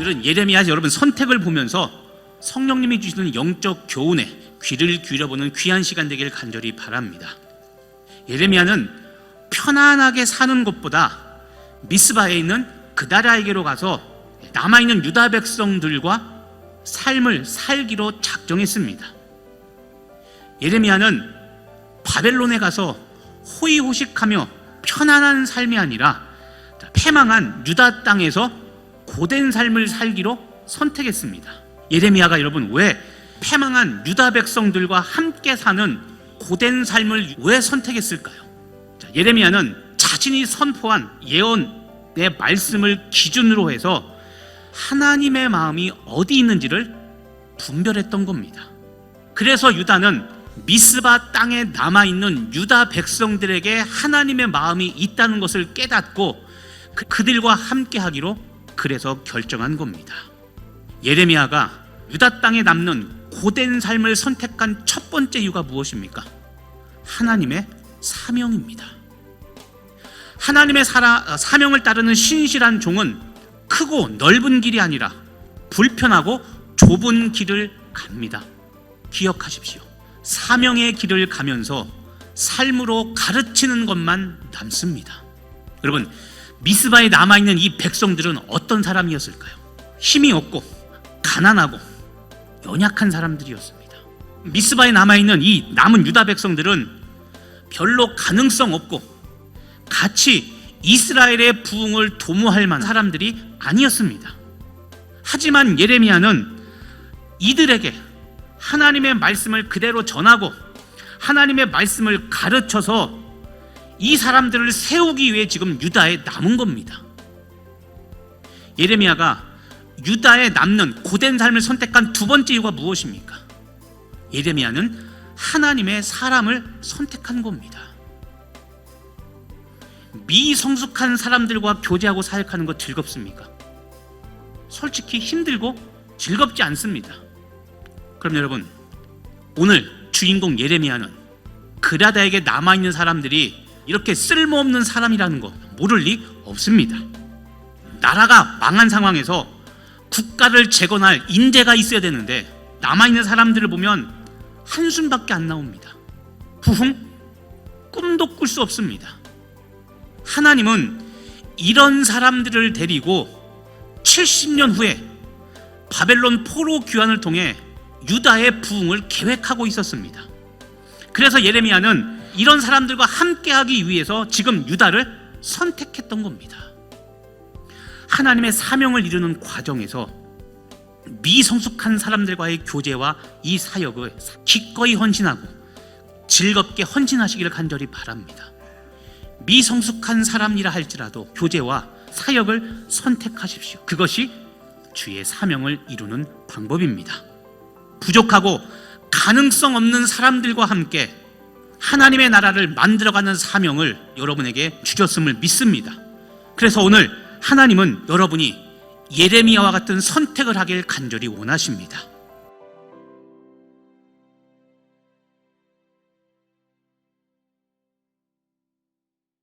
오늘은 예레미야 여러분 선택을 보면서 성령님이 주시는 영적 교훈에 귀를 기울여보는 귀한 시간 되길 간절히 바랍니다. 예레미야는 편안하게 사는 것보다 미스바에 있는 그다라에게로 가서 남아있는 유다 백성들과 삶을 살기로 작정했습니다. 예레미야는 바벨론에 가서 호의호식하며 편안한 삶이 아니라 패망한 유다 땅에서 고된 삶을 살기로 선택했습니다. 예레미야가 여러분 왜 패망한 유다 백성들과 함께 사는 고된 삶을 왜 선택했을까요? 예레미야는 자신이 선포한 예언의 말씀을 기준으로 해서 하나님의 마음이 어디 있는지를 분별했던 겁니다. 그래서 유다는 미스바 땅에 남아있는 유다 백성들에게 하나님의 마음이 있다는 것을 깨닫고 그들과 함께 하기로 그래서 결정한 겁니다. 예레미야가 유다 땅에 남는 고된 삶을 선택한 첫 번째 이유가 무엇입니까? 하나님의 사명입니다. 하나님의 사명을 따르는 신실한 종은 크고 넓은 길이 아니라 불편하고 좁은 길을 갑니다. 기억하십시오. 사명의 길을 가면서 삶으로 가르치는 것만 남습니다. 여러분, 미스바에 남아있는 이 백성들은 어떤 사람이었을까요? 힘이 없고 가난하고 연약한 사람들이었습니다. 미스바에 남아있는 이 남은 유다 백성들은 별로 가능성 없고 같이 이스라엘의 부흥을 도모할 만한 사람들이 아니었습니다. 하지만 예레미야는 이들에게 하나님의 말씀을 그대로 전하고 하나님의 말씀을 가르쳐서 이 사람들을 세우기 위해 지금 유다에 남은 겁니다. 예레미야가 유다에 남는 고된 삶을 선택한 두 번째 이유가 무엇입니까? 예레미야는 하나님의 사람을 선택한 겁니다. 미성숙한 사람들과 교제하고 사역하는 거 즐겁습니까? 솔직히 힘들고 즐겁지 않습니다. 그럼 여러분, 오늘 주인공 예레미야는 그라다에게 남아있는 사람들이 이렇게 쓸모없는 사람이라는 거 모를 리 없습니다. 나라가 망한 상황에서 국가를 재건할 인재가 있어야 되는데 남아있는 사람들을 보면 한숨밖에 안 나옵니다. 부흥? 꿈도 꿀 수 없습니다. 하나님은 이런 사람들을 데리고 70년 후에 바벨론 포로 귀환을 통해 유다의 부흥을 계획하고 있었습니다. 그래서 예레미야는 이런 사람들과 함께하기 위해서 지금 유다를 선택했던 겁니다. 하나님의 사명을 이루는 과정에서 미성숙한 사람들과의 교제와 이 사역을 기꺼이 헌신하고 즐겁게 헌신하시기를 간절히 바랍니다. 미성숙한 사람이라 할지라도 교제와 사역을 선택하십시오. 그것이 주의 사명을 이루는 방법입니다. 부족하고 가능성 없는 사람들과 함께 하나님의 나라를 만들어가는 사명을 여러분에게 주셨음을 믿습니다. 그래서 오늘 하나님은 여러분이 예레미야와 같은 선택을 하길 간절히 원하십니다.